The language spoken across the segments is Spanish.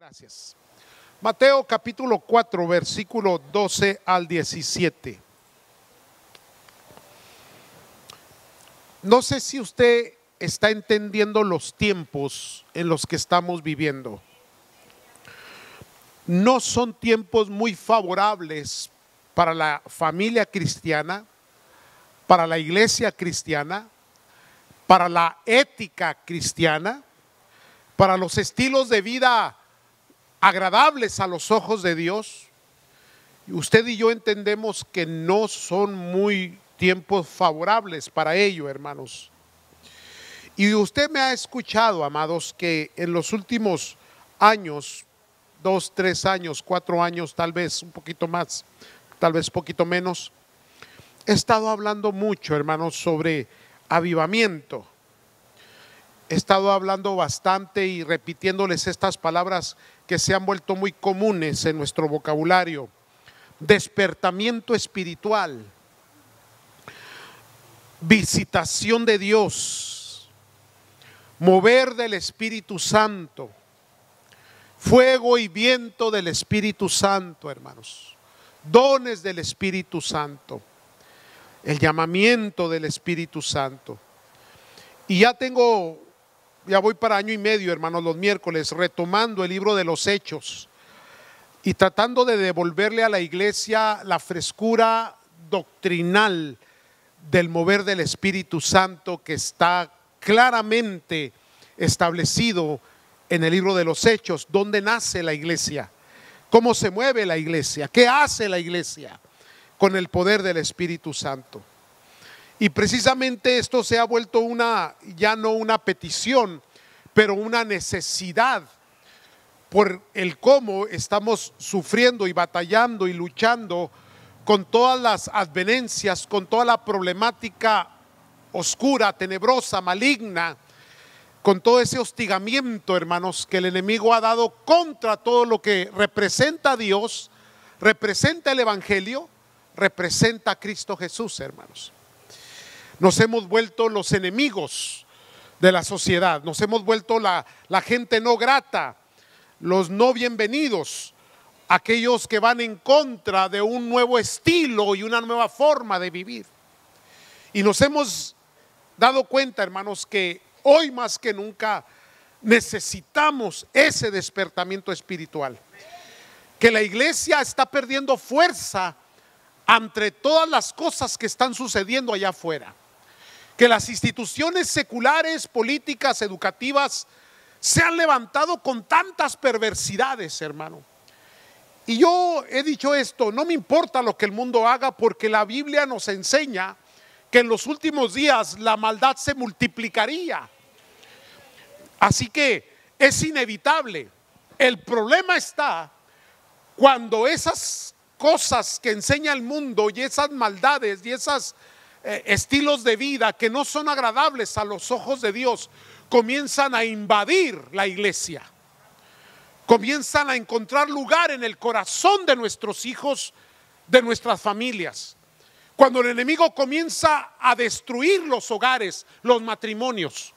Gracias. Mateo capítulo 4, versículo 12 al 17. No sé si usted está entendiendo los tiempos en los que estamos viviendo. No son tiempos muy favorables para la familia cristiana, para la iglesia cristiana, para la ética cristiana, para los estilos de vida agradables a los ojos de Dios. Usted y yo entendemos que no son muy tiempos favorables para ello, hermanos. Y usted me ha escuchado, amados, que en los últimos años, 2, 3 años, 4 años, tal vez un poquito más, tal vez poquito menos, he estado hablando mucho, hermanos, sobre avivamiento. He estado hablando bastante y repitiéndoles estas palabras que se han vuelto muy comunes en nuestro vocabulario: despertamiento espiritual, visitación de Dios, mover del Espíritu Santo, fuego y viento del Espíritu Santo, hermanos, dones del Espíritu Santo, el llamamiento del Espíritu Santo. Y ya voy para año y medio, hermanos, los miércoles, retomando el libro de los Hechos y tratando de devolverle a la iglesia la frescura doctrinal del mover del Espíritu Santo que está claramente establecido en el libro de los Hechos. ¿Dónde nace la iglesia? ¿Cómo se mueve la iglesia? ¿Qué hace la iglesia con el poder del Espíritu Santo? Y precisamente esto se ha vuelto ya no una petición, pero una necesidad por el cómo estamos sufriendo y batallando y luchando con todas las advenencias, con toda la problemática oscura, tenebrosa, maligna, con todo ese hostigamiento, hermanos, que el enemigo ha dado contra todo lo que representa a Dios, representa el Evangelio, representa a Cristo Jesús, hermanos. Nos hemos vuelto los enemigos de la sociedad, nos hemos vuelto la gente no grata, los no bienvenidos, aquellos que van en contra de un nuevo estilo y una nueva forma de vivir. Y nos hemos dado cuenta, hermanos, que hoy más que nunca necesitamos ese despertamiento espiritual, que la iglesia está perdiendo fuerza ante todas las cosas que están sucediendo allá afuera, que las instituciones seculares, políticas, educativas se han levantado con tantas perversidades, hermano. Y yo he dicho esto: no me importa lo que el mundo haga, porque la Biblia nos enseña que en los últimos días la maldad se multiplicaría. Así que es inevitable. El problema está cuando esas cosas que enseña el mundo y esas maldades y esos estilos de vida que no son agradables a los ojos de Dios comienzan a invadir la iglesia, comienzan a encontrar lugar en el corazón de nuestros hijos, de nuestras familias. Cuando el enemigo comienza a destruir los hogares, los matrimonios,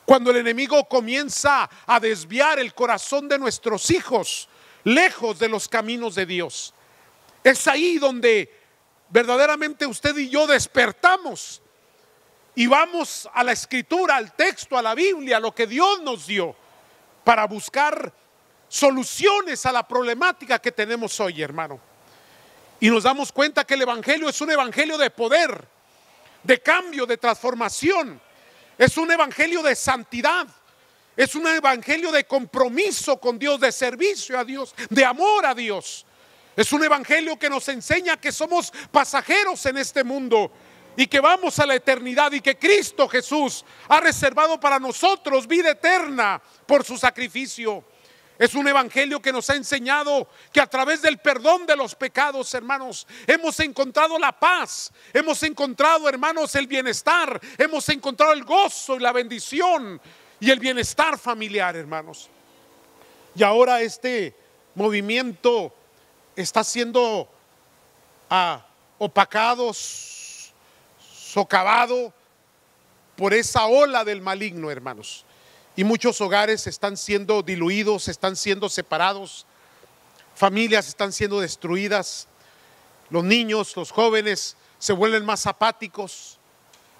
cuando el enemigo comienza a desviar el corazón de nuestros hijos lejos de los caminos de Dios, es ahí donde verdaderamente usted y yo despertamos y vamos a la escritura, al texto, a la Biblia, a lo que Dios nos dio para buscar soluciones a la problemática que tenemos hoy, hermano. Y nos damos cuenta que el evangelio es un evangelio de poder, de cambio, de transformación. Es un evangelio de santidad. Es un evangelio de compromiso con Dios, de servicio a Dios, de amor a Dios. Es un evangelio que nos enseña que somos pasajeros en este mundo y que vamos a la eternidad, y que Cristo Jesús ha reservado para nosotros vida eterna por su sacrificio. Es un evangelio que nos ha enseñado que a través del perdón de los pecados, hermanos, hemos encontrado la paz, hemos encontrado, hermanos, el bienestar, hemos encontrado el gozo y la bendición y el bienestar familiar, hermanos. Y ahora este movimiento está siendo opacado, socavado por esa ola del maligno, hermanos. y muchos hogares están siendo diluidos, están siendo separados, familias están siendo destruidas, los niños, los jóvenes se vuelven más apáticos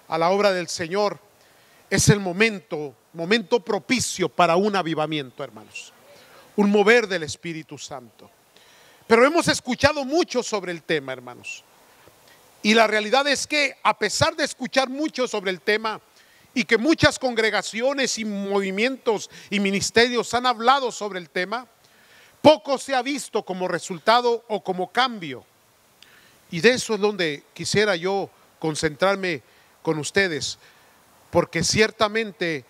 a la obra del Señor. Es el momento propicio para un avivamiento, hermanos, un mover del Espíritu Santo. Pero hemos escuchado mucho sobre el tema, hermanos, y la realidad es que a pesar de escuchar mucho sobre el tema y que muchas congregaciones y movimientos y ministerios han hablado sobre el tema, poco se ha visto como resultado o como cambio. Y de eso es donde quisiera yo concentrarme con ustedes, porque ciertamente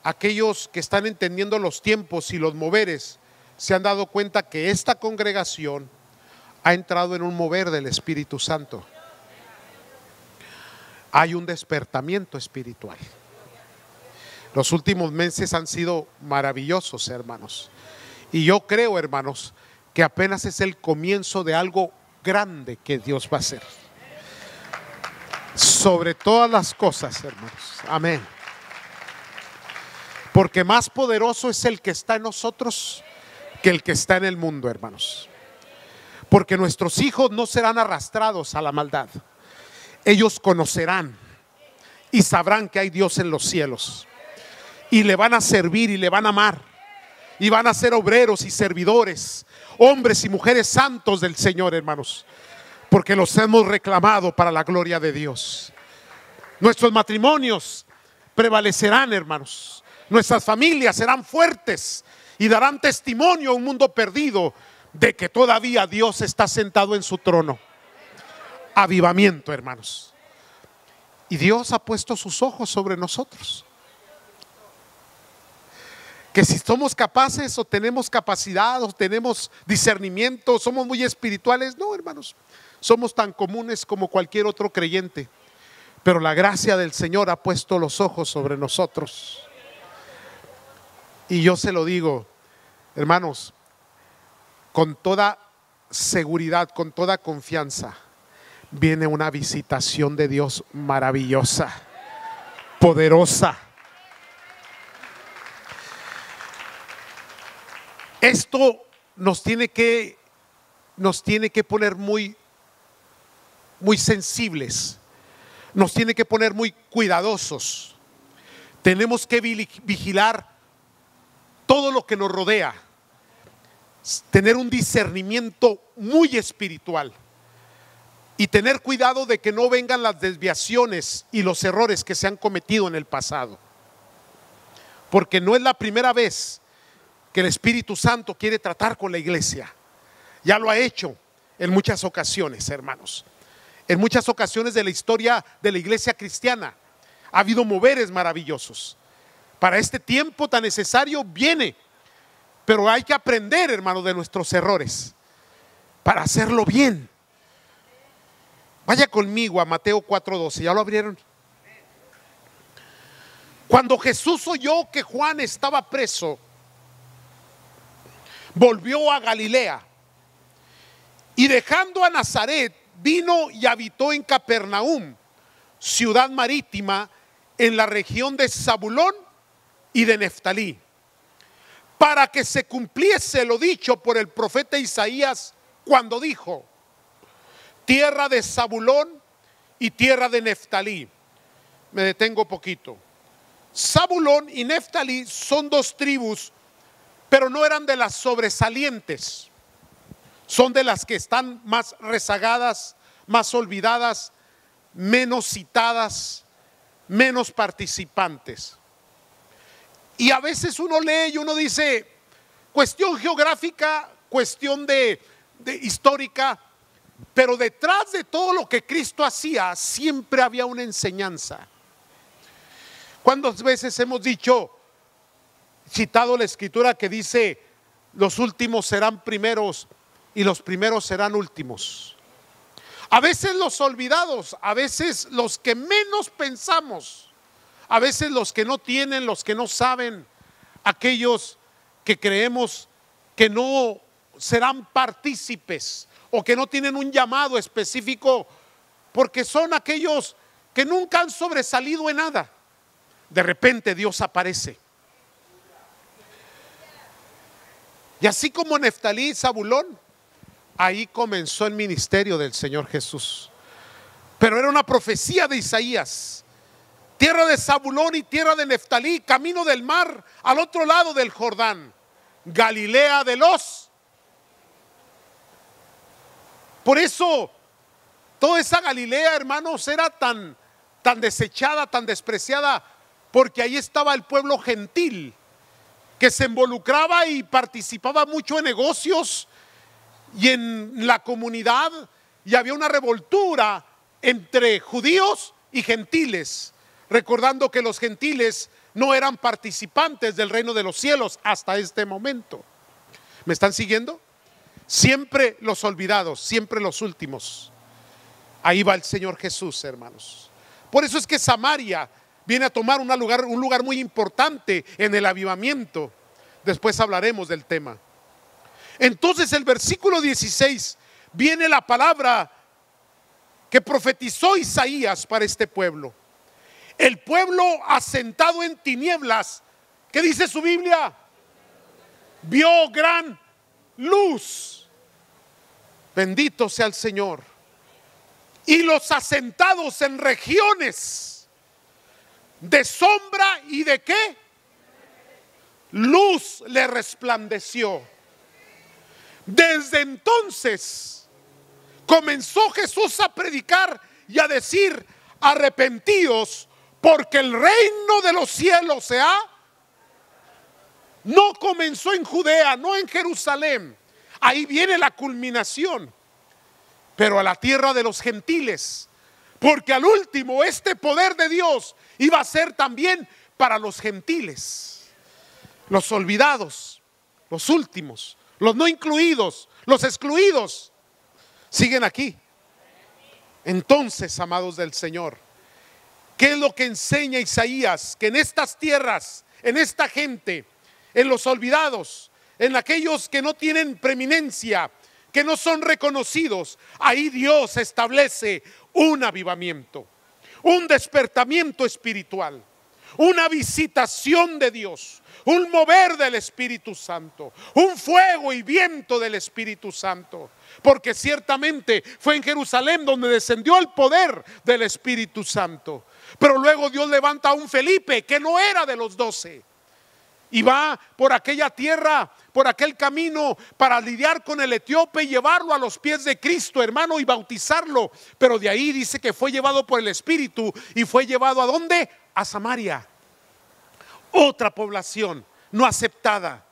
aquellos que están entendiendo los tiempos y los moveres se han dado cuenta que esta congregación ha entrado en un mover del Espíritu Santo. Hay un despertamiento espiritual. Los últimos meses han sido maravillosos, hermanos, y yo creo, hermanos, que apenas es el comienzo de algo grande que Dios va a hacer sobre todas las cosas, hermanos. Amén. Porque más poderoso es el que está en nosotros que el que está en el mundo, hermanos. Porque nuestros hijos no serán arrastrados a la maldad. Ellos conocerán y sabrán que hay Dios en los cielos, y le van a servir y le van a amar, y van a ser obreros y servidores, hombres y mujeres santos del Señor, hermanos, porque los hemos reclamado para la gloria de Dios. Nuestros matrimonios prevalecerán, hermanos. Nuestras familias serán fuertes y darán testimonio a un mundo perdido de que todavía Dios está sentado en su trono. Avivamiento, hermanos. Y Dios ha puesto sus ojos sobre nosotros. Que si somos capaces o tenemos capacidad o tenemos discernimiento, somos muy espirituales. No, hermanos, somos tan comunes como cualquier otro creyente. Pero la gracia del Señor ha puesto los ojos sobre nosotros. Y yo se lo digo, hermanos, con toda seguridad, con toda confianza, viene una visitación de Dios maravillosa, poderosa. Esto nos tiene que poner muy sensibles, nos tiene que poner muy cuidadosos. Tenemos que vigilar todo lo que nos rodea, tener un discernimiento muy espiritual y tener cuidado de que no vengan las desviaciones y los errores que se han cometido en el pasado, porque no es la primera vez que el Espíritu Santo quiere tratar con la iglesia. Ya lo ha hecho en muchas ocasiones, hermanos. En muchas ocasiones de la historia de la iglesia cristiana ha habido moveres maravillosos. Para este tiempo tan necesario viene, pero hay que aprender, hermanos, de nuestros errores para hacerlo bien. Vaya conmigo a Mateo 4:12. ¿Ya lo abrieron? Cuando Jesús oyó que Juan estaba preso, volvió a Galilea y dejando a Nazaret vino y habitó en Capernaum, ciudad marítima en la región de Zabulón y de Neftalí, para que se cumpliese lo dicho por el profeta Isaías cuando dijo: tierra de Zabulón y tierra de Neftalí. Me detengo poquito. Zabulón y Neftalí son dos tribus, pero no eran de las sobresalientes. Son de las que están más rezagadas, más olvidadas, menos citadas, menos participantes. Y a veces uno lee y uno dice, cuestión geográfica, cuestión de histórica, pero detrás de todo lo que Cristo hacía siempre había una enseñanza. ¿Cuántas veces hemos citado la escritura que dice: los últimos serán primeros y los primeros serán últimos? A veces los olvidados, a veces los que menos pensamos, a veces los que no tienen, los que no saben, aquellos que creemos que no serán partícipes o que no tienen un llamado específico, porque son aquellos que nunca han sobresalido en nada. De repente Dios aparece Y así como Neftalí y Zabulón, ahí comenzó el ministerio del Señor Jesús. Pero era una profecía de Isaías. Tierra de Zabulón y tierra de Neftalí, camino del mar, al otro lado del Jordán, Galilea de los. Por eso, toda esa Galilea, hermanos, era tan desechada, tan despreciada, porque ahí estaba el pueblo gentil, que se involucraba y participaba mucho en negocios y en la comunidad, y había una revoltura entre judíos y gentiles, recordando que los gentiles no eran participantes del reino de los cielos hasta este momento. ¿Me están siguiendo? Siempre los olvidados, siempre los últimos. Ahí va el Señor Jesús, hermanos. Por eso es que Samaria viene a tomar un lugar muy importante en el avivamiento. Después hablaremos del tema. Entonces el versículo 16 viene la palabra que profetizó Isaías para este pueblo. El pueblo asentado en tinieblas, ¿qué dice su Biblia? Vio gran luz. Bendito sea el Señor. Y los asentados en regiones de sombra y de ¿qué? Luz le resplandeció. Desde entonces comenzó Jesús a predicar y a decir: arrepentíos, porque el reino de los cielos se ha. No comenzó en Judea, no en Jerusalén. Ahí viene la culminación. Pero a la tierra de los gentiles, porque al último este poder de Dios iba a ser también para los gentiles, los olvidados, los últimos, los no incluidos, los excluidos, siguen aquí. Entonces, amados del Señor, ¿qué es lo que enseña Isaías? Que en estas tierras, en esta gente, en los olvidados, en aquellos que no tienen preeminencia, que no son reconocidos, ahí Dios establece un avivamiento, un despertamiento espiritual, una visitación de Dios, un mover del Espíritu Santo, un fuego y viento del Espíritu Santo. Porque ciertamente fue en Jerusalén donde descendió el poder del Espíritu Santo. Pero luego Dios levanta a un Felipe que no era de los 12 y va por aquella tierra, por aquel camino, para lidiar con el etíope y llevarlo a los pies de Cristo, hermano, y bautizarlo. Pero de ahí dice que fue llevado por el Espíritu y fue llevado ¿a dónde? A Samaria, otra población no aceptada.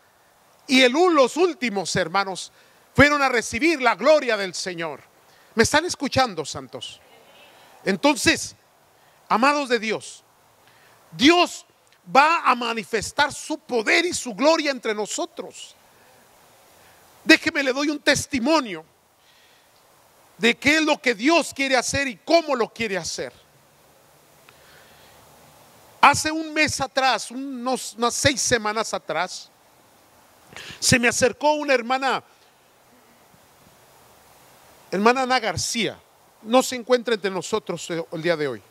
Y los últimos, hermanos, fueron a recibir la gloria del Señor. ¿Me están escuchando, santos? Entonces, amados de Dios, Dios va a manifestar su poder y su gloria entre nosotros. Déjeme, le doy un testimonio de qué es lo que Dios quiere hacer y cómo lo quiere hacer. Hace un mes atrás, unas 6 semanas atrás, se me acercó una hermana Ana García. No se encuentra entre nosotros el día de hoy.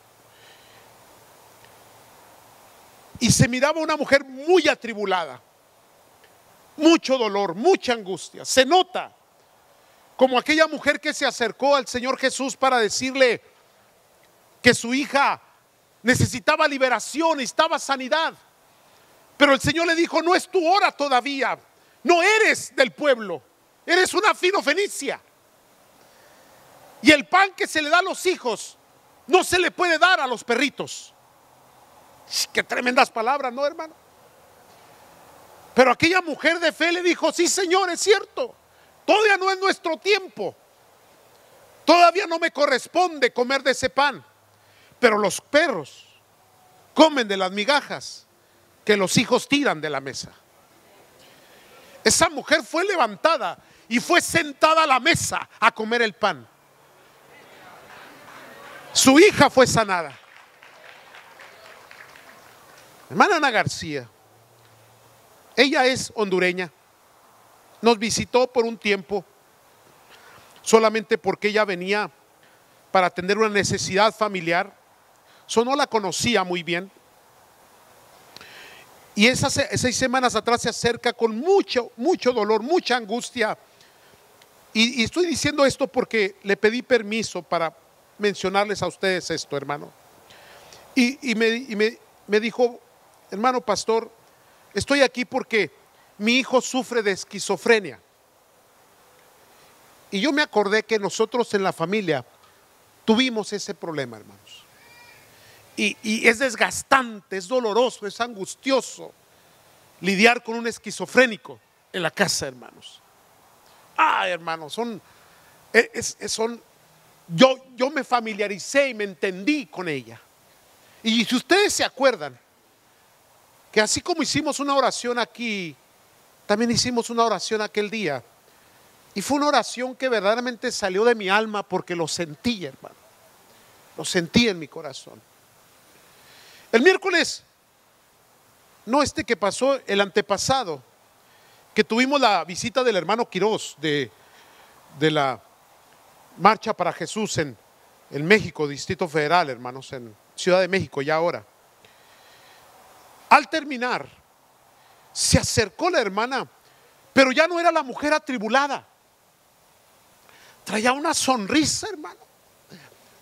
Y se miraba una mujer muy atribulada, mucho dolor, mucha angustia. Se nota como aquella mujer que se acercó al Señor Jesús para decirle que su hija necesitaba liberación, necesitaba sanidad. Pero el Señor le dijo: no es tu hora todavía, no eres del pueblo, eres una filofenicia. Y el pan que se le da a los hijos no se le puede dar a los perritos. Qué tremendas palabras, ¿no, hermano? Pero aquella mujer de fe le dijo: sí, Señor, es cierto, todavía no es nuestro tiempo, todavía no me corresponde comer de ese pan, pero los perros comen de las migajas que los hijos tiran de la mesa. Esa mujer fue levantada y fue sentada a la mesa a comer el pan. Su hija fue sanada. Hermana Ana García, ella es hondureña, nos visitó por un tiempo, solamente porque ella venía para atender una necesidad familiar. No la conocía muy bien. Y esas 6 semanas atrás se acerca con mucho dolor, mucha angustia. Y estoy diciendo esto porque le pedí permiso para mencionarles a ustedes esto, hermano. Y me dijo, hermano pastor, estoy aquí porque mi hijo sufre de esquizofrenia. Y yo me acordé que nosotros en la familia tuvimos ese problema, hermanos. Y es desgastante, es doloroso, es angustioso lidiar con un esquizofrénico en la casa, hermanos. Hermanos, yo me familiaricé y me entendí con ella. Y si ustedes se acuerdan, que así como hicimos una oración aquí, también hicimos una oración aquel día. Y fue una oración que verdaderamente salió de mi alma porque lo sentí, hermano. Lo sentí en mi corazón. El miércoles, no este que pasó, el antepasado, que tuvimos la visita del hermano Quirós de la Marcha para Jesús en México, Distrito Federal, hermanos, en Ciudad de México ya ahora. Al terminar, se acercó la hermana, pero ya no era la mujer atribulada. Traía una sonrisa, hermano,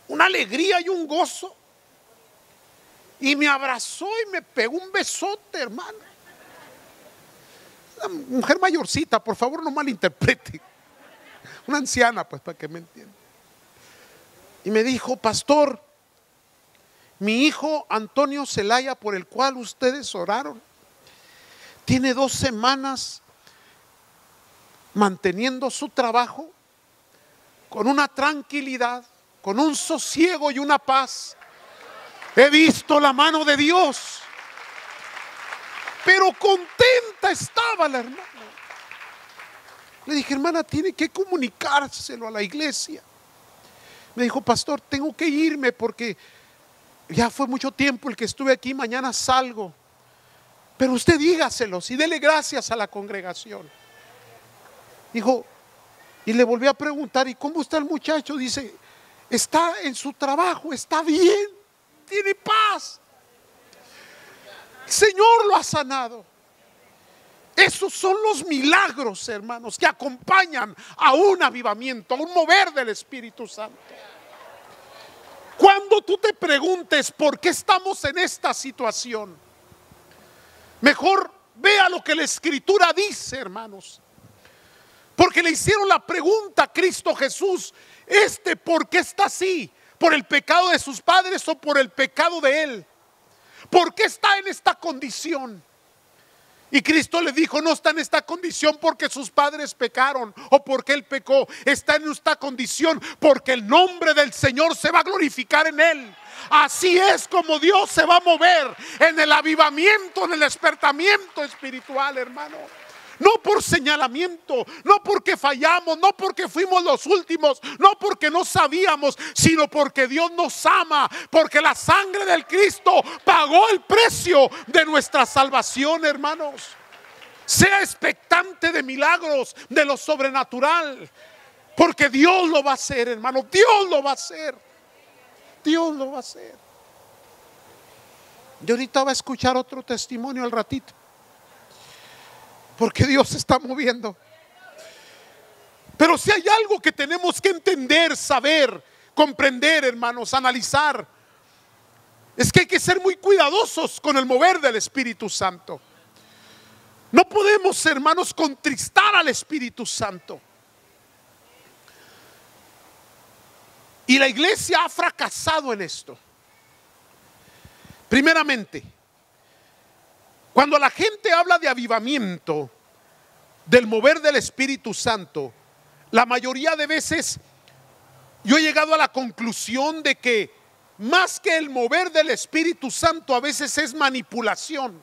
una alegría y un gozo. Y me abrazó y me pegó un besote, hermano. Una mujer mayorcita, por favor no malinterprete. Una anciana, pues, para que me entiendan. Y me dijo, pastor, mi hijo Antonio Zelaya, por el cual ustedes oraron, tiene 2 semanas manteniendo su trabajo con una tranquilidad, con un sosiego y una paz. He visto la mano de Dios. Pero contenta estaba la hermana. Le dije, hermana, tiene que comunicárselo a la iglesia. Me dijo, pastor, tengo que irme porque ya fue mucho tiempo el que estuve aquí, mañana salgo. Pero usted dígaselos y dele gracias a la congregación. Dijo, y le volví a preguntar, ¿y cómo está el muchacho? Dice, está en su trabajo, está bien, tiene paz. El Señor lo ha sanado. Esos son los milagros, hermanos, que acompañan a un avivamiento, a un mover del Espíritu Santo. Cuando tú te preguntes por qué estamos en esta situación, mejor vea lo que la Escritura dice, hermanos. Porque le hicieron la pregunta a Cristo Jesús, ¿por qué está así? ¿Por el pecado de sus padres o por el pecado de él? ¿Por qué está en esta condición? Y Cristo le dijo, no está en esta condición porque sus padres pecaron o porque él pecó. Está en esta condición porque el nombre del Señor se va a glorificar en él. Así es como Dios se va a mover en el avivamiento, en el despertamiento espiritual, hermano. No por señalamiento, no porque fallamos, no porque fuimos los últimos, no porque no sabíamos, sino porque Dios nos ama, porque la sangre del Cristo pagó el precio de nuestra salvación, hermanos. Sea expectante de milagros, de lo sobrenatural, porque Dios lo va a hacer, hermano. Dios lo va a hacer. Dios lo va a hacer. Yo ahorita voy a escuchar otro testimonio al ratito, porque Dios se está moviendo. Pero si hay algo que tenemos que entender, saber, comprender, hermanos, analizar, es que hay que ser muy cuidadosos con el mover del Espíritu Santo. No podemos, hermanos, contristar al Espíritu Santo. Y la iglesia ha fracasado en esto. Primeramente, cuando la gente habla de avivamiento, del mover del Espíritu Santo, la mayoría de veces yo he llegado a la conclusión de que más que el mover del Espíritu Santo, a veces es manipulación.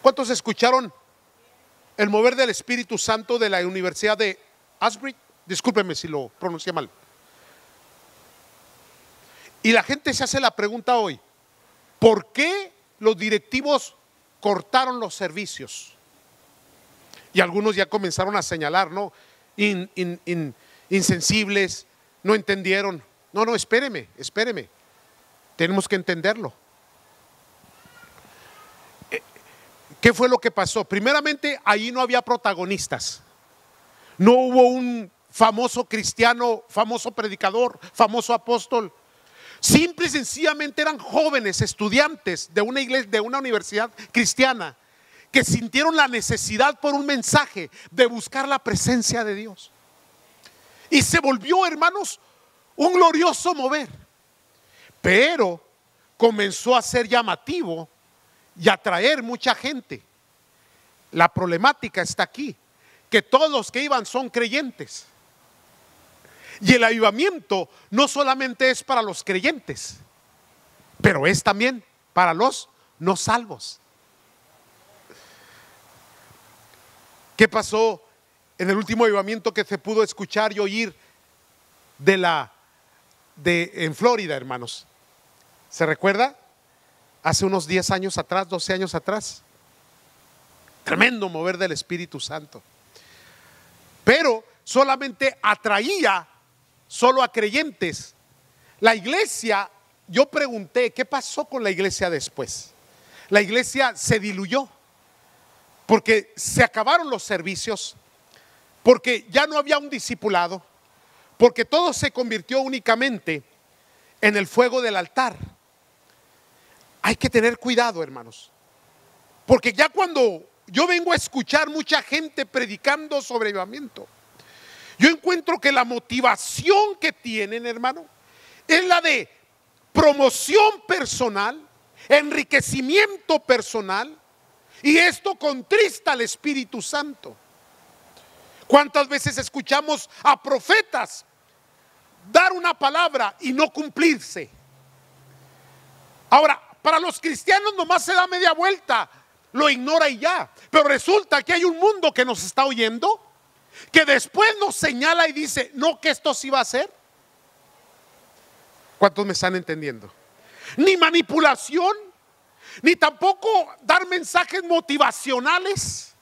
¿Cuántos escucharon el mover del Espíritu Santo de la Universidad de Asbury? Discúlpeme si lo pronuncié mal. Y la gente se hace la pregunta hoy, ¿por qué los directivos cortaron los servicios? Y algunos ya comenzaron a señalar, ¿no? Insensibles, no entendieron. No, espéreme. Tenemos que entenderlo. ¿Qué fue lo que pasó? Primeramente, ahí no había protagonistas. No hubo un famoso cristiano, famoso predicador, famoso apóstol. Simple y sencillamente eran jóvenes estudiantes de una iglesia, de una universidad cristiana, que sintieron la necesidad por un mensaje de buscar la presencia de Dios. Y se volvió, hermanos, un glorioso mover. Pero comenzó a ser llamativo y atraer mucha gente. La problemática está aquí, que todos los que iban son creyentes. Y el avivamiento no solamente es para los creyentes, pero es también para los no salvos. ¿Qué pasó en el último avivamiento que se pudo escuchar y oír en Florida, hermanos? ¿Se recuerda? Hace unos 10 años atrás, 12 años atrás. Tremendo mover del Espíritu Santo. Pero solamente atraía solo a creyentes. La iglesia, yo pregunté, ¿qué pasó con la iglesia después? La iglesia se diluyó, porque se acabaron los servicios, porque ya no había un discipulado, porque todo se convirtió únicamente en el fuego del altar. Hay que tener cuidado, hermanos, porque ya cuando yo vengo a escuchar mucha gente predicando sobre avivamiento, yo encuentro que la motivación que tienen, hermano, es la de promoción personal, enriquecimiento personal, y esto contrista al Espíritu Santo. ¿Cuántas veces escuchamos a profetas dar una palabra y no cumplirse? Ahora, para los cristianos nomás se da media vuelta, lo ignora y ya. Pero resulta que hay un mundo que nos está oyendo, que después nos señala y dice, no, que esto sí va a ser. ¿Cuántos me están entendiendo? Ni manipulación, ni tampoco dar mensajes motivacionales.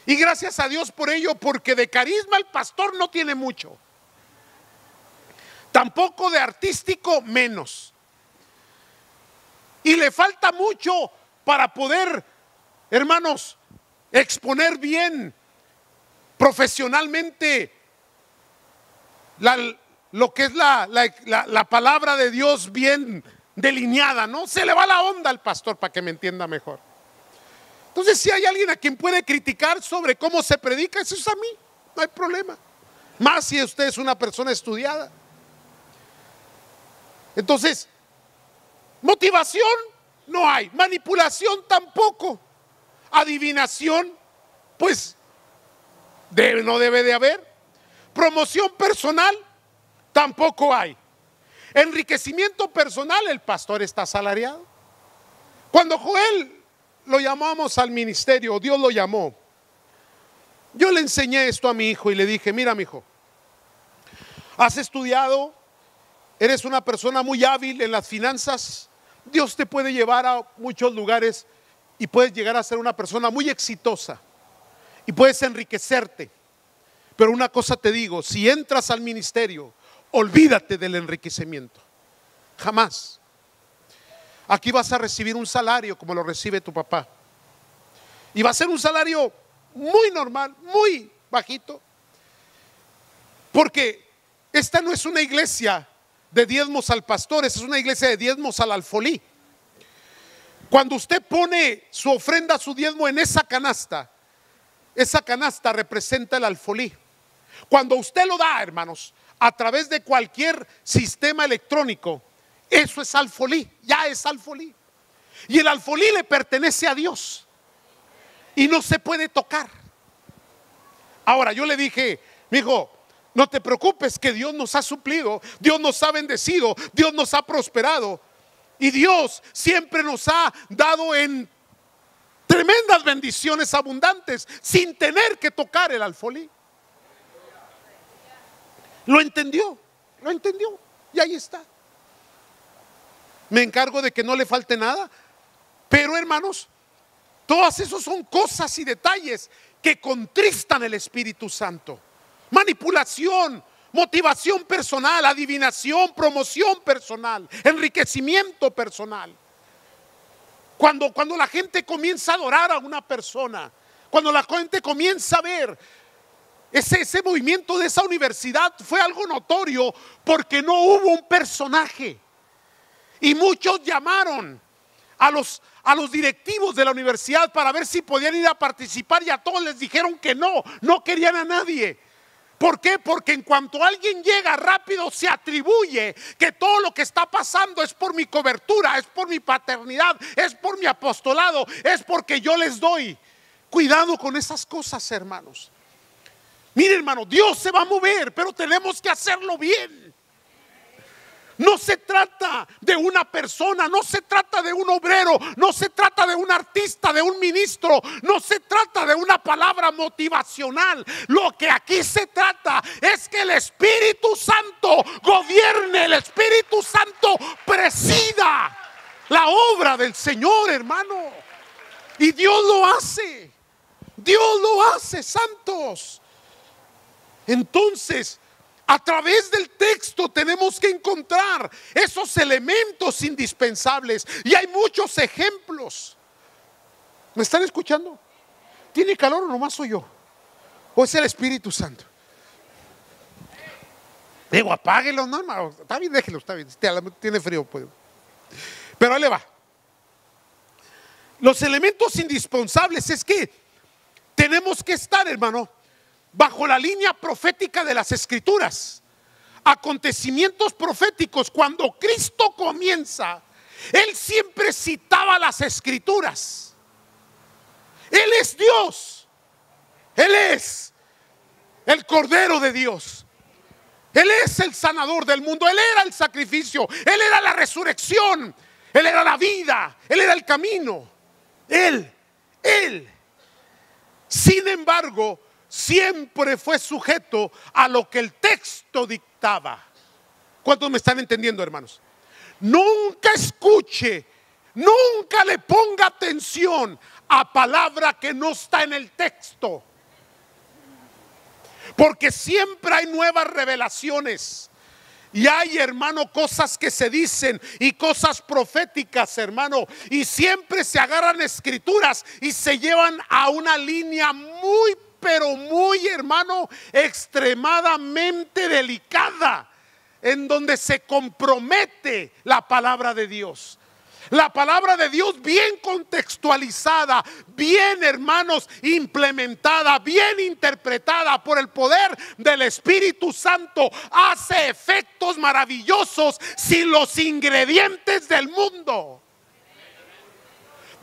Y gracias a Dios por ello, porque de carisma el pastor no tiene mucho, tampoco de artístico menos. Y le falta mucho para poder, hermanos, exponer bien profesionalmente lo que es la palabra de Dios bien delineada, ¿no? Se le va la onda al pastor, para que me entienda mejor. Entonces, si hay alguien a quien puede criticar sobre cómo se predica, eso es a mí, no hay problema. Más si usted es una persona estudiada. Entonces, motivación no hay, manipulación tampoco, adivinación pues no debe de haber, promoción personal tampoco hay, enriquecimiento personal. El pastor está asalariado. Cuando Joel lo llamamos al ministerio, Dios lo llamó, yo le enseñé esto a mi hijo y le dije, mira mi hijo, has estudiado, eres una persona muy hábil en las finanzas, Dios te puede llevar a muchos lugares y puedes llegar a ser una persona muy exitosa y puedes enriquecerte. Pero una cosa te digo, si entras al ministerio, olvídate del enriquecimiento. Jamás. Aquí vas a recibir un salario como lo recibe tu papá. Y va a ser un salario muy normal, muy bajito. Porque esta no es una iglesia de diezmos al pastor, esta es una iglesia de diezmos al alfolí. Cuando usted pone su ofrenda, su diezmo en esa canasta representa el alfolí. Cuando usted lo da, hermanos, a través de cualquier sistema electrónico, eso es alfolí, ya es alfolí. Y el alfolí le pertenece a Dios y no se puede tocar. Ahora yo le dije, mi hijo, no te preocupes, que Dios nos ha suplido, Dios nos ha bendecido, Dios nos ha prosperado. Y Dios siempre nos ha dado en tremendas bendiciones abundantes sin tener que tocar el alfolí. Lo entendió y ahí está. Me encargo de que no le falte nada. Pero hermanos, todas esas son cosas y detalles que contristan el Espíritu Santo. Manipulación, motivación personal, adivinación, promoción personal, enriquecimiento personal. Cuando la gente comienza a adorar a una persona, cuando la gente comienza a ver ese movimiento de esa universidad, fue algo notorio porque no hubo un personaje. Y muchos llamaron a los directivos de la universidad para ver si podían ir a participar, y a todos les dijeron que no querían a nadie. ¿Por qué? Porque en cuanto alguien llega rápido se atribuye que todo lo que está pasando es por mi cobertura, es por mi paternidad, es por mi apostolado, es porque yo les doy. Cuidado con esas cosas, hermanos. Mire, hermano, Dios se va a mover, pero tenemos que hacerlo bien. No se trata de una persona, no se trata de un obrero, no se trata de un artista, de un ministro, no se trata de una palabra motivacional. Lo que aquí se trata es que el Espíritu Santo gobierne, el Espíritu Santo presida la obra del Señor, hermano. Y Dios lo hace, santos. Entonces, a través del texto tenemos que encontrar esos elementos indispensables, y hay muchos ejemplos. ¿Me están escuchando? ¿Tiene calor o nomás soy yo? ¿O es el Espíritu Santo? Digo, apáguelo, no, hermano. Está bien, déjelo, está bien. Tiene frío, pues. Pero ahí le va. Los elementos indispensables es que tenemos que estar, hermano, bajo la línea profética de las Escrituras. Acontecimientos proféticos. Cuando Cristo comienza, Él siempre citaba las Escrituras. Él es Dios, Él es el Cordero de Dios, Él es el sanador del mundo, Él era el sacrificio, Él era la resurrección, Él era la vida, Él era el camino. Él. Sin embargo, siempre fue sujeto a lo que el texto dictaba. ¿Cuántos me están entendiendo, hermanos? Nunca escuche, nunca le ponga atención a palabra que no está en el texto, porque siempre hay nuevas revelaciones. Y hay, hermano, cosas que se dicen y cosas proféticas, hermano, y siempre se agarran escrituras y se llevan a una línea muy, pero muy, hermano, extremadamente delicada, en donde se compromete la palabra de Dios. La palabra de Dios bien contextualizada, bien, hermanos, implementada, bien interpretada por el poder del Espíritu Santo, hace efectos maravillosos sin los ingredientes del mundo.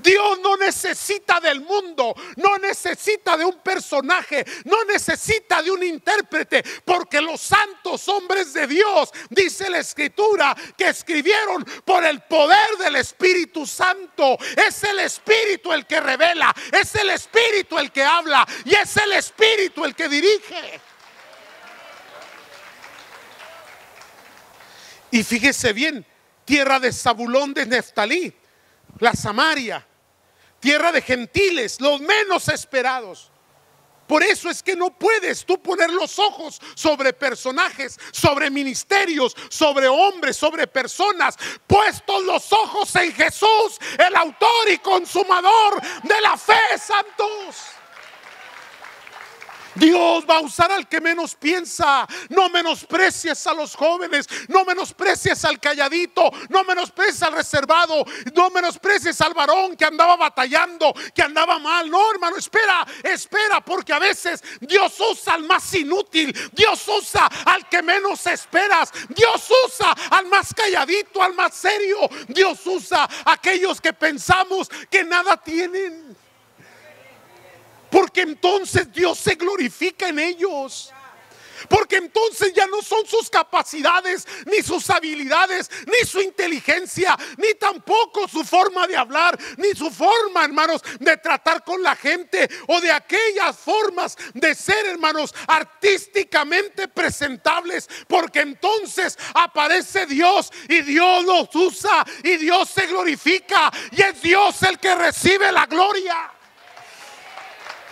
Dios no necesita del mundo, no necesita de un personaje, no necesita de un intérprete, porque los santos hombres de Dios, dice la Escritura, que escribieron por el poder del Espíritu Santo. Es el Espíritu el que revela, es el Espíritu el que habla, y es el Espíritu el que dirige. Y fíjese bien, tierra de Zabulón, de Neftalí, la Samaria, tierra de gentiles, los menos esperados. Por eso es que no puedes tú poner los ojos sobre personajes, sobre ministerios, sobre hombres, sobre personas. Puestos los ojos en Jesús, el autor y consumador de la fe, santos. Dios va a usar al que menos piensa. No menosprecies a los jóvenes, no menosprecies al calladito, no menosprecies al reservado, no menosprecies al varón que andaba batallando, que andaba mal. No, hermano, espera, porque a veces Dios usa al más inútil, Dios usa al que menos esperas, Dios usa al más calladito, al más serio, Dios usa a aquellos que pensamos que nada tienen. Porque entonces Dios se glorifica en ellos. Porque entonces ya no son sus capacidades, ni sus habilidades, ni su inteligencia, ni tampoco su forma de hablar, ni su forma, hermanos, de tratar con la gente, o de aquellas formas de ser, hermanos, artísticamente presentables. Porque entonces aparece Dios y Dios los usa y Dios se glorifica, y es Dios el que recibe la gloria.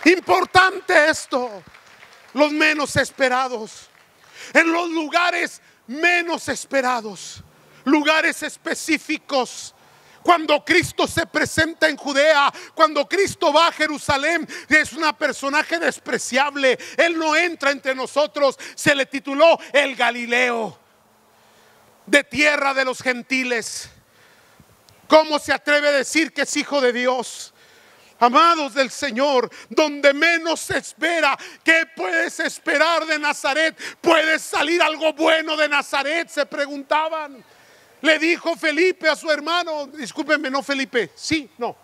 Importante esto. Los menos esperados, en los lugares menos esperados, lugares específicos. Cuando Cristo se presenta en Judea, cuando Cristo va a Jerusalén, es un personaje despreciable. Él no entra entre nosotros. Se le tituló el Galileo, de tierra de los gentiles. ¿Cómo se atreve a decir que es hijo de Dios? Amados del Señor, donde menos se espera. ¿Qué puedes esperar de Nazaret? ¿Puede salir algo bueno de Nazaret?, se preguntaban. Le dijo Felipe a su hermano, discúlpenme, no Felipe, sí, no,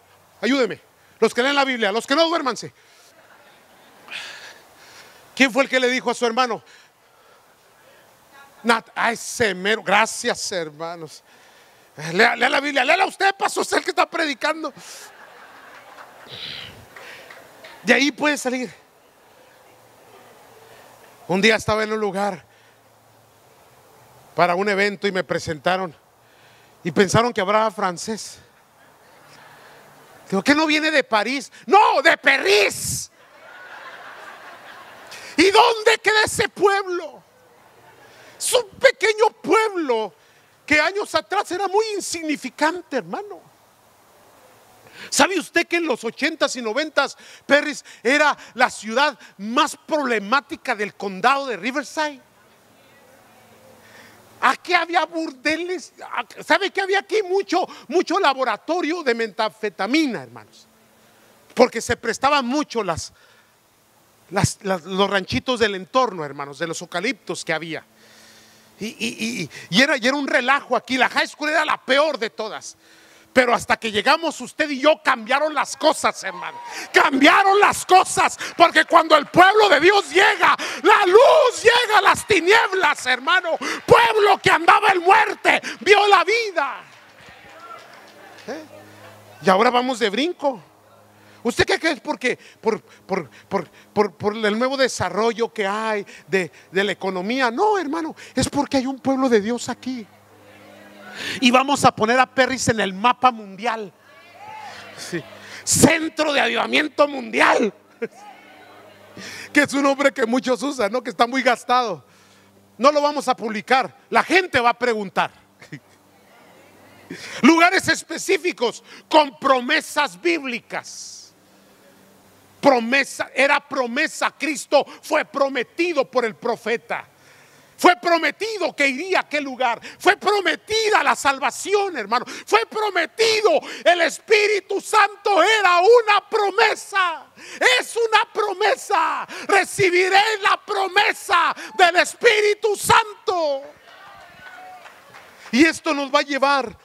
ayúdeme, los que leen la Biblia, los que no, duérmanse. ¿Quién fue el que le dijo a su hermano? Ese mero, gracias hermanos. Lea la Biblia, léala usted, pasó usted el que está predicando. De ahí puede salir. Un día estaba en un lugar para un evento y me presentaron y pensaron que hablaba francés. Digo, ¿qué no viene de París? No, de París. ¿Y dónde queda ese pueblo? Es un pequeño pueblo que años atrás era muy insignificante, hermano. ¿Sabe usted que en los 80s y 90s Perris era la ciudad más problemática del condado de Riverside? Aquí había burdeles. ¿Sabe que había aquí mucho laboratorio de metanfetamina, hermanos? Porque se prestaban mucho los ranchitos del entorno, hermanos, de los eucaliptos que había. Y era un relajo aquí. La high school era la peor de todas. Pero hasta que llegamos usted y yo, cambiaron las cosas, hermano. Cambiaron las cosas. Porque cuando el pueblo de Dios llega, la luz llega a las tinieblas, hermano. Pueblo que andaba en muerte, vio la vida. Y ahora vamos de brinco. ¿Usted qué cree? Porque por el nuevo desarrollo que hay de la economía. No, hermano, es porque hay un pueblo de Dios aquí. Y vamos a poner a Perris en el mapa mundial. Sí. Centro de avivamiento mundial. Que es un nombre que muchos usan, ¿no? Que está muy gastado. No lo vamos a publicar. La gente va a preguntar. Lugares específicos con promesas bíblicas. Promesa, era promesa. Cristo fue prometido por el profeta. Fue prometido que iría a aquel lugar. Fue prometida la salvación, hermano. Fue prometido. El Espíritu Santo era una promesa. Es una promesa. Recibiré la promesa del Espíritu Santo. Y esto nos va a llevar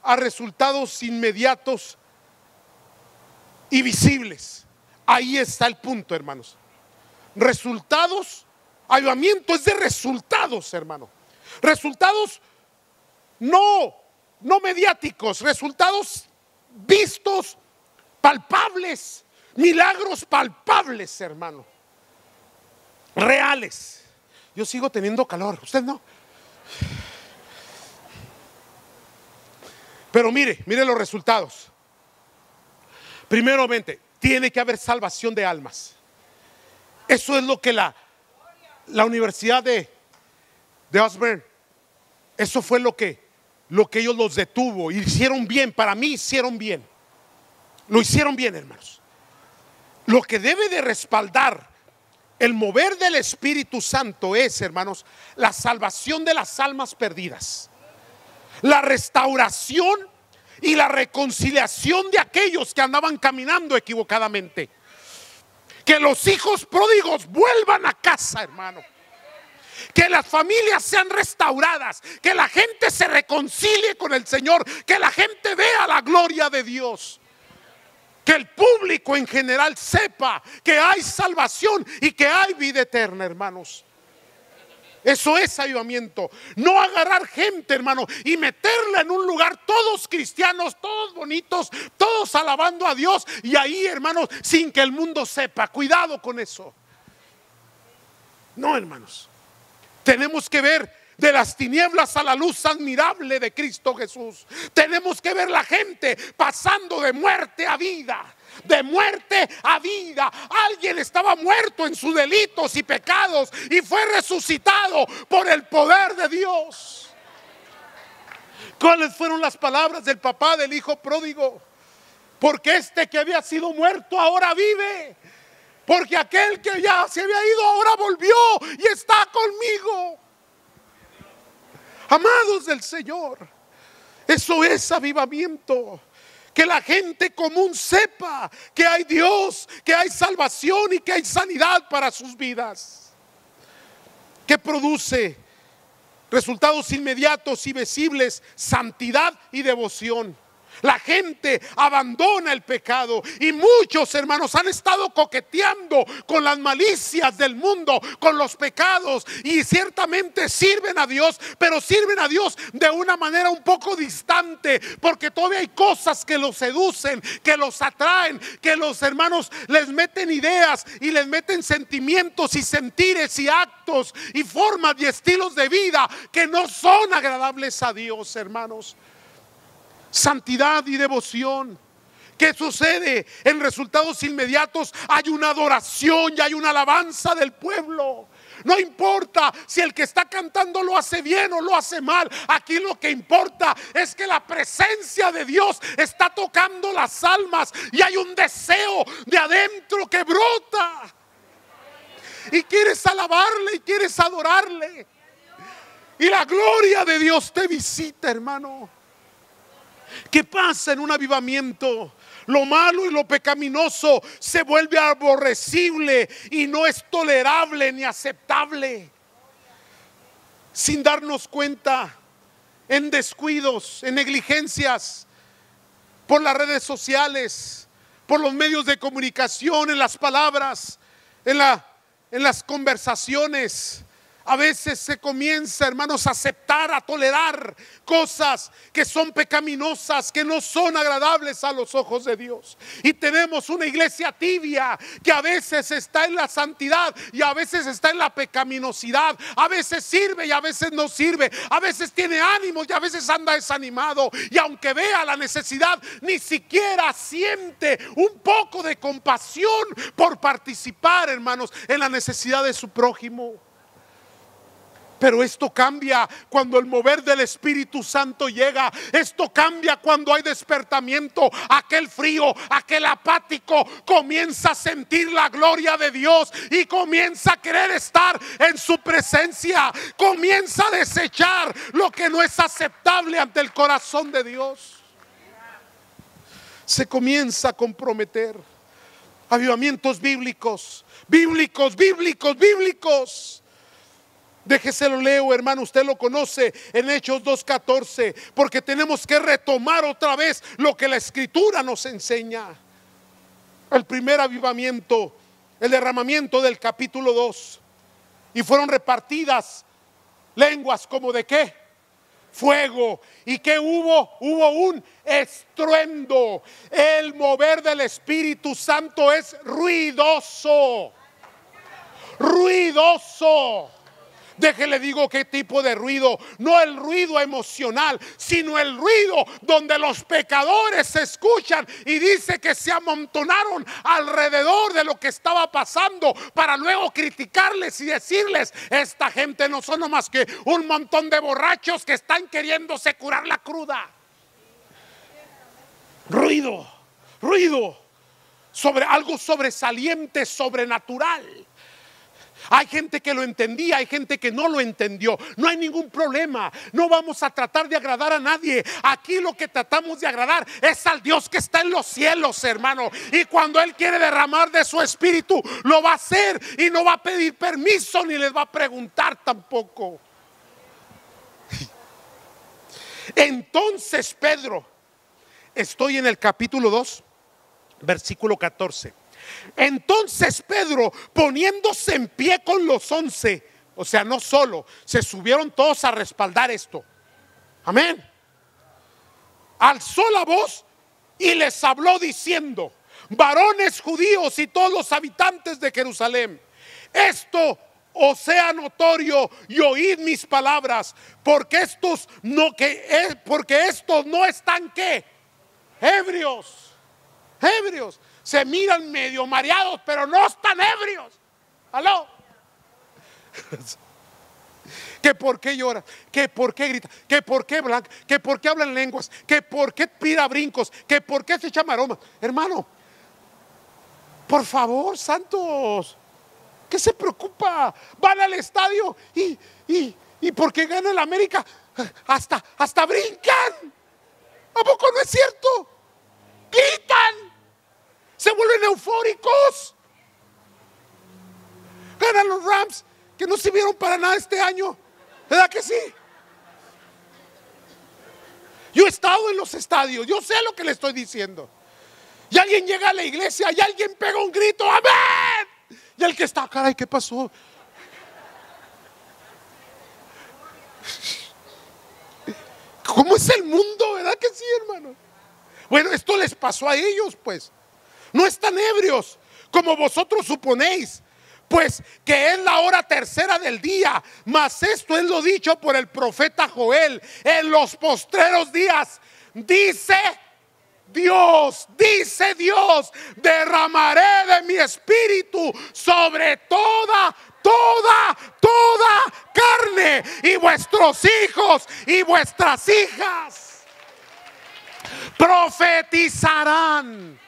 a resultados inmediatos y visibles. Ahí está el punto, hermanos. Resultados. Avivamiento es de resultados, hermano. Resultados no mediáticos, resultados vistos, palpables, milagros palpables, hermano. Reales. Yo sigo teniendo calor, usted no. Pero mire los resultados. Primeramente, tiene que haber salvación de almas. Eso es lo que la Universidad de Osborne, eso fue lo que ellos los detuvo. Hicieron bien, para mí hicieron bien. Lo hicieron bien, hermanos. Lo que debe de respaldar el mover del Espíritu Santo es, hermanos, la salvación de las almas perdidas, la restauración y la reconciliación de aquellos que andaban caminando equivocadamente. Que los hijos pródigos vuelvan a casa, hermano. Que las familias sean restauradas. Que la gente se reconcilie con el Señor. Que la gente vea la gloria de Dios. Que el público en general sepa que hay salvación y que hay vida eterna, hermanos. Eso es avivamiento. No agarrar gente, hermano, y meterla en un lugar, todos cristianos, todos bonitos, todos alabando a Dios, y ahí, hermanos, sin que el mundo sepa. Cuidado con eso. No, hermanos. Tenemos que ver de las tinieblas a la luz admirable de Cristo Jesús. Tenemos que ver la gente pasando de muerte a vida. De muerte a vida. Alguien estaba muerto en sus delitos y pecados y fue resucitado por el poder de Dios. ¿Cuáles fueron las palabras del papá del hijo pródigo? Porque este que había sido muerto ahora vive. Porque aquel que ya se había ido ahora volvió y está conmigo. Amados del Señor, eso es avivamiento. Que la gente común sepa que hay Dios, que hay salvación y que hay sanidad para sus vidas. Que produce resultados inmediatos y visibles: santidad y devoción. La gente abandona el pecado y muchos hermanos han estado coqueteando con las malicias del mundo, con los pecados, y ciertamente sirven a Dios, pero sirven a Dios de una manera un poco distante, porque todavía hay cosas que los seducen, que los atraen, que los hermanos les meten ideas y les meten sentimientos y sentires y actos y formas y estilos de vida que no son agradables a Dios, hermanos. Santidad y devoción. ¿Qué sucede? En resultados inmediatos hay una adoración y hay una alabanza del pueblo. No importa si el que está cantando lo hace bien o lo hace mal. Aquí lo que importa es que la presencia de Dios está tocando las almas y hay un deseo de adentro que brota. Y quieres alabarle y quieres adorarle. Y la gloria de Dios te visita, hermano. ¿Qué pasa en un avivamiento? Lo malo y lo pecaminoso se vuelve aborrecible y no es tolerable ni aceptable. Sin darnos cuenta, en descuidos, en negligencias, por las redes sociales, por los medios de comunicación, en las palabras, en las conversaciones. A veces se comienza, hermanos, a aceptar, a tolerar cosas que son pecaminosas, que no son agradables a los ojos de Dios. Y tenemos una iglesia tibia que a veces está en la santidad y a veces está en la pecaminosidad. A veces sirve y a veces no sirve. A veces tiene ánimo y a veces anda desanimado. Y aunque vea la necesidad, ni siquiera siente un poco de compasión por participar, hermanos, en la necesidad de su prójimo. Pero esto cambia cuando el mover del Espíritu Santo llega. Esto cambia cuando hay despertamiento. Aquel frío, aquel apático comienza a sentir la gloria de Dios y comienza a querer estar en su presencia. Comienza a desechar lo que no es aceptable ante el corazón de Dios. Se comienza a comprometer. Avivamientos bíblicos. Déjeselo leo, hermano, usted lo conoce en Hechos 2:14, porque tenemos que retomar otra vez lo que la Escritura nos enseña. El primer avivamiento, el derramamiento del capítulo 2, y fueron repartidas lenguas como de ¿qué? Fuego. ¿Y qué hubo? Hubo un estruendo. El mover del Espíritu Santo es ruidoso. Déjele digo qué tipo de ruido. No el ruido emocional, sino el ruido donde los pecadores se escuchan y dice que se amontonaron alrededor de lo que estaba pasando para luego criticarles y decirles: esta gente no son más que un montón de borrachos que están queriéndose curar la cruda. Ruido sobre algo sobresaliente, sobrenatural. Hay gente que lo entendía, hay gente que no lo entendió. No hay ningún problema. No vamos a tratar de agradar a nadie. Aquí lo que tratamos de agradar es al Dios que está en los cielos, hermano. Y cuando Él quiere derramar de su espíritu, lo va a hacer y no va a pedir permiso ni les va a preguntar tampoco. Entonces Pedro, estoy en el capítulo 2, versículo 14. Entonces Pedro, poniéndose en pie con los 11, o sea, no solo, se subieron todos a respaldar esto. Amén. Alzó la voz y les habló diciendo: varones judíos y todos los habitantes de Jerusalén, esto os sea notorio y oíd mis palabras, porque estos no están ¿qué? Ebrios. Se miran medio mareados, pero no están ebrios. ¿Aló? Que por qué llora, que por qué grita, que por qué blanca, que por qué hablan lenguas, que por qué tira brincos, que por qué se echa maroma. Hermano, por favor, santos, ¿qué se preocupa? Van al estadio y porque gana el América, hasta brincan. ¿A poco no es cierto? Gritan, se vuelven eufóricos. Ganan los Rams, que no sirvieron para nada este año. ¿Verdad que sí? Yo he estado en los estadios, yo sé lo que le estoy diciendo. Y alguien llega a la iglesia y alguien pega un grito, ¡amén! Y el que está, caray, ¿qué pasó? ¿Cómo es el mundo? ¿Verdad que sí, hermano? Bueno, esto les pasó a ellos, pues. No están ebrios, como vosotros suponéis, pues que es la hora tercera del día. Mas esto es lo dicho por el profeta Joel: en los postreros días, dice Dios, derramaré de mi espíritu sobre toda carne, y vuestros hijos y vuestras hijas profetizarán.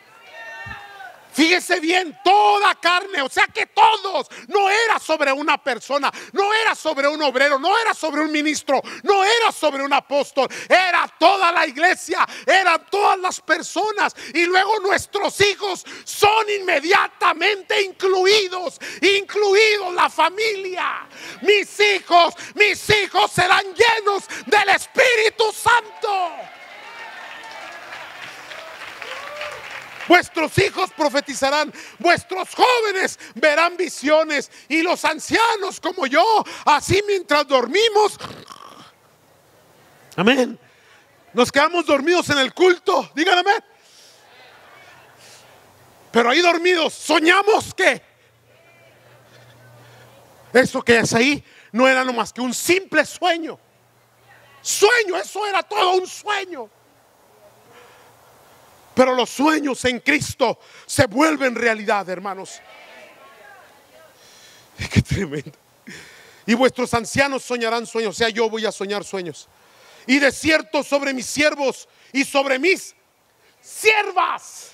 Fíjese bien, toda carne, o sea que todos, no era sobre una persona, no era sobre un obrero, no era sobre un ministro, no era sobre un apóstol, era toda la iglesia, eran todas las personas. Y luego nuestros hijos son inmediatamente incluidos la familia. Mis hijos serán llenos del Espíritu Santo. Vuestros hijos profetizarán, vuestros jóvenes verán visiones, y los ancianos como yo, así mientras dormimos, amén, nos quedamos dormidos en el culto, digan amén. Pero ahí dormidos soñamos que eso que es ahí no era no más que un simple sueño. Eso era todo un sueño. Pero los sueños en Cristo se vuelven realidad, hermanos. Qué tremendo. Y vuestros ancianos soñarán sueños. O sea, yo voy a soñar sueños. Y de cierto sobre mis siervos y sobre mis siervas.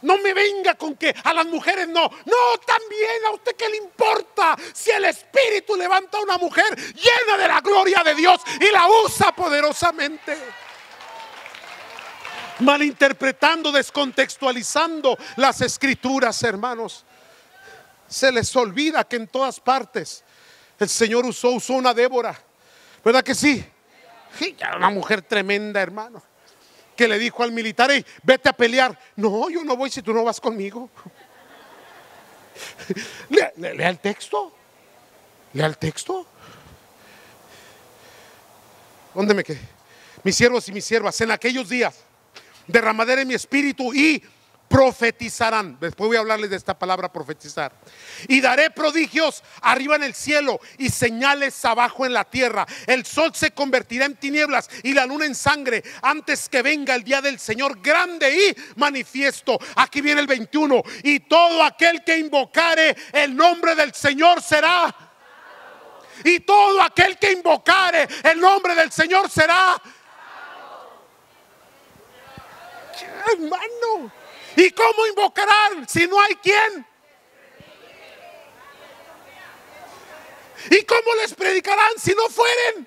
No me venga con que a las mujeres no. No, también a usted qué le importa si el Espíritu levanta a una mujer llena de la gloria de Dios y la usa poderosamente. Malinterpretando, descontextualizando las escrituras, hermanos. Se les olvida que en todas partes el Señor usó una Débora, ¿verdad que sí? Sí, una mujer tremenda, hermano, que le dijo al militar: hey, vete a pelear. No, yo no voy si tú no vas conmigo. Lea el texto. Lea el texto. ¿Dónde me quedé? Mis siervos y mis siervas en aquellos días derramaré en mi espíritu y profetizarán. Después voy a hablarles de esta palabra profetizar. Y daré prodigios arriba en el cielo y señales abajo en la tierra. El sol se convertirá en tinieblas y la luna en sangre antes que venga el día del Señor grande y manifiesto. Aquí viene el 21. Y todo aquel que invocare el nombre del Señor será. Y todo aquel que invocare el nombre del Señor será. Hermano, ¿y cómo invocarán si no hay quien? ¿Y cómo les predicarán si no fueren?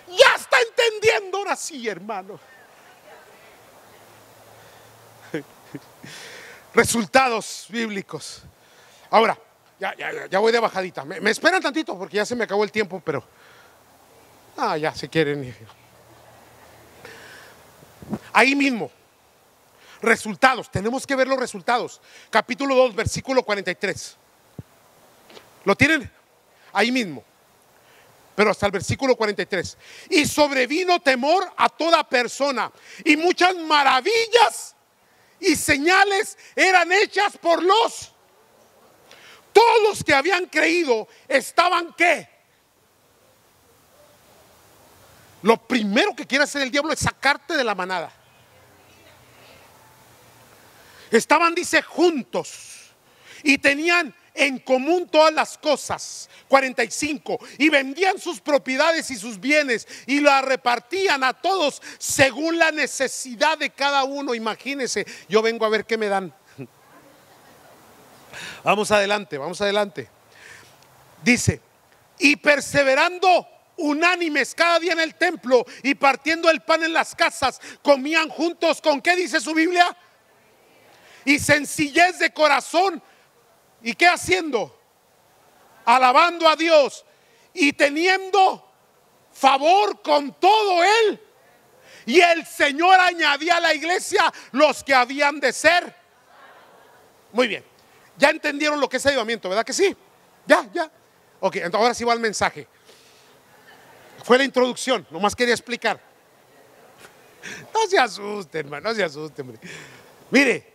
Ya está entendiendo ahora sí, hermano. Resultados bíblicos. Ahora, ya voy de bajadita. Me esperan tantito porque ya se me acabó el tiempo, pero ya se quieren ir. Ahí mismo, resultados, tenemos que ver los resultados. Capítulo 2, versículo 43. ¿Lo tienen? Ahí mismo, pero hasta el versículo 43. Y sobrevino temor a toda persona, y muchas maravillas y señales eran hechas por todos los que habían creído. Estaban ¿qué? Lo primero que quiere hacer el diablo es sacarte de la manada. Estaban, dice, juntos y tenían en común todas las cosas. 45. Y vendían sus propiedades y sus bienes y las repartían a todos según la necesidad de cada uno. Imagínense, yo vengo a ver qué me dan. Vamos adelante, vamos adelante. Dice, y perseverando unánimes cada día en el templo y partiendo el pan en las casas, comían juntos. ¿Con qué dice su Biblia? Y sencillez de corazón. ¿Y qué haciendo? Alabando a Dios y teniendo favor con todo él. Y el Señor añadía a la iglesia los que habían de ser. Muy bien. Ya entendieron lo que es avivamiento, ¿verdad que sí? Ya. Ok, entonces ahora sí va el mensaje. Fue la introducción, nomás quería explicar. No se asusten, hermano, no se asusten. Mire,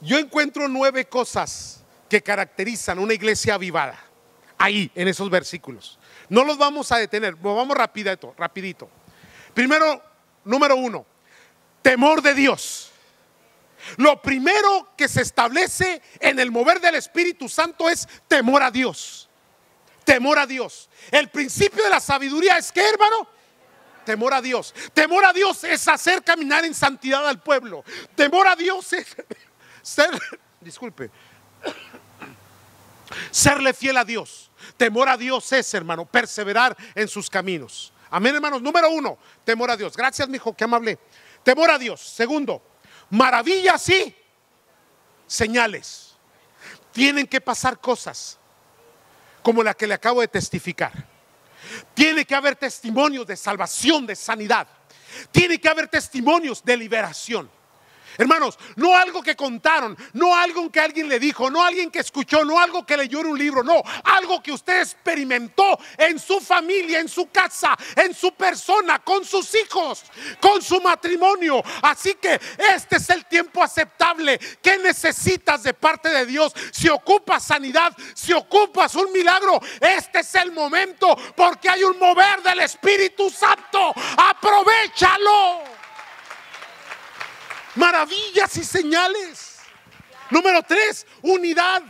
yo encuentro 9 cosas que caracterizan una iglesia avivada. Ahí, en esos versículos. No los vamos a detener, vamos rapidito. Primero, número 1, temor de Dios. Lo primero que se establece en el mover del Espíritu Santo es temor a Dios. Temor a Dios. El principio de la sabiduría es ¿qué, hermano? Temor a Dios. Temor a Dios es hacer caminar en santidad al pueblo. Temor a Dios es serle fiel a Dios. Temor a Dios es, hermano, perseverar en sus caminos. Amén, hermanos. Número 1, temor a Dios. Gracias, mi hijo, qué amable. Temor a Dios. Segundo, maravillas y señales. Tienen que pasar cosas como la que le acabo de testificar. Tiene que haber testimonios de salvación, de sanidad. Tiene que haber testimonios de liberación. Hermanos, no algo que contaron, no algo que alguien le dijo, no alguien que escuchó, no algo que leyó en un libro, no, algo que usted experimentó en su familia, en su casa, en su persona, con sus hijos, con su matrimonio. Así que este es el tiempo aceptable. ¿Qué necesitas de parte de Dios? Si ocupas sanidad, si ocupas un milagro, este es el momento, porque hay un mover del Espíritu Santo. Aprovéchalo. Maravillas y señales. Número 3, unidad.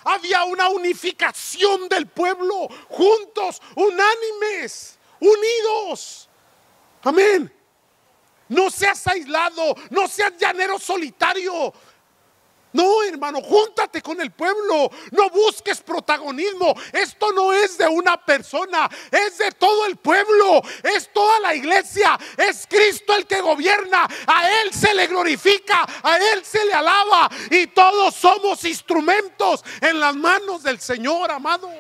Había una unificación del pueblo, juntos, unánimes, unidos. Amén. No seas aislado, no seas llanero solitario. No, hermano, júntate con el pueblo. No busques protagonismo. Esto no es de una persona, es de todo el pueblo, es toda la iglesia. Es Cristo el que gobierna. A Él se le glorifica, a Él se le alaba. Y todos somos instrumentos en las manos del Señor, amados.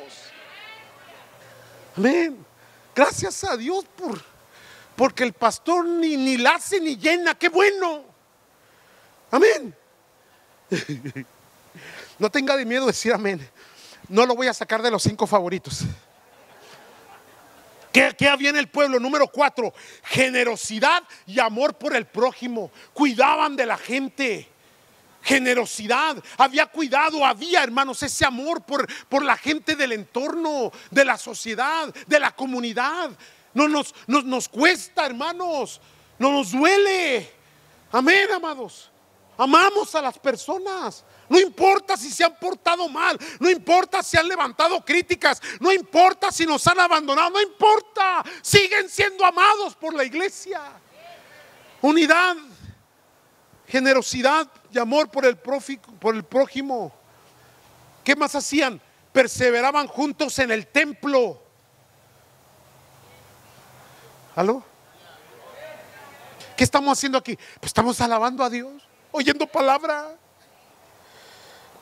Amén. Gracias a Dios porque el pastor ni la hace ni llena. Qué bueno. Amén. No tenga de miedo decir amén. No lo voy a sacar de los 5 favoritos. ¿Qué había en el pueblo? Número 4, generosidad y amor por el prójimo. Cuidaban de la gente. Generosidad, había cuidado, había, hermanos, ese amor por la gente del entorno, de la sociedad, de la comunidad. No nos cuesta, hermanos, no nos duele. Amén, amados. Amamos a las personas. No importa si se han portado mal, no importa si han levantado críticas, no importa si nos han abandonado, no importa, siguen siendo amados por la iglesia. Unidad, generosidad y amor por el prójimo. ¿Qué más hacían? Perseveraban juntos en el templo. ¿Aló? ¿Qué estamos haciendo aquí? Pues estamos alabando a Dios, oyendo palabra.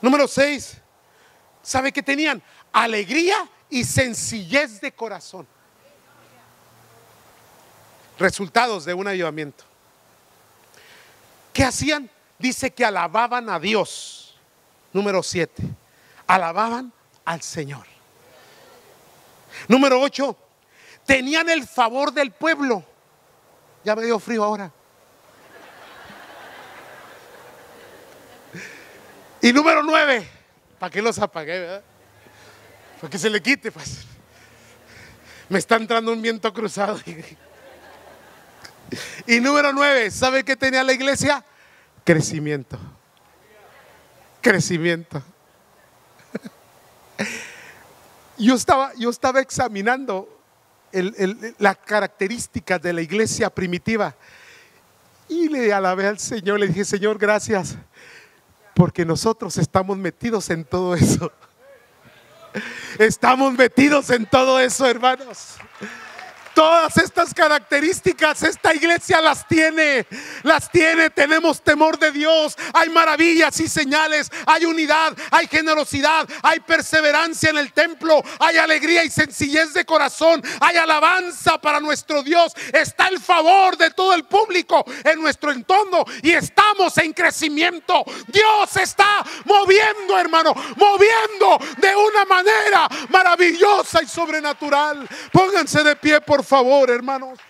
Número 6, ¿sabe qué tenían? Alegría y sencillez de corazón. Resultados de un avivamiento. ¿Qué hacían? Dice que alababan a Dios. Número 7, alababan al Señor. Número 8, tenían el favor del pueblo. Ya me dio frío ahora. Y número 9, ¿para qué los apagué, verdad? Para que se le quite, pues. Me está entrando un viento cruzado. Y número 9, ¿sabe qué tenía la iglesia? Crecimiento. crecimiento. Yo estaba examinando las características de la iglesia primitiva y le alabé al Señor, le dije: Señor, gracias, porque nosotros estamos metidos en todo eso. Estamos metidos en todo eso, hermanos. Todas estas características esta iglesia las tiene, tenemos temor de Dios, hay maravillas y señales, hay unidad, hay generosidad, hay perseverancia en el templo, hay alegría y sencillez de corazón, hay alabanza para nuestro Dios, está el favor de todo el público en nuestro entorno y estamos en crecimiento. Dios está moviendo, hermano, moviendo de una manera maravillosa y sobrenatural. Pónganse de pie, por favor, hermanos.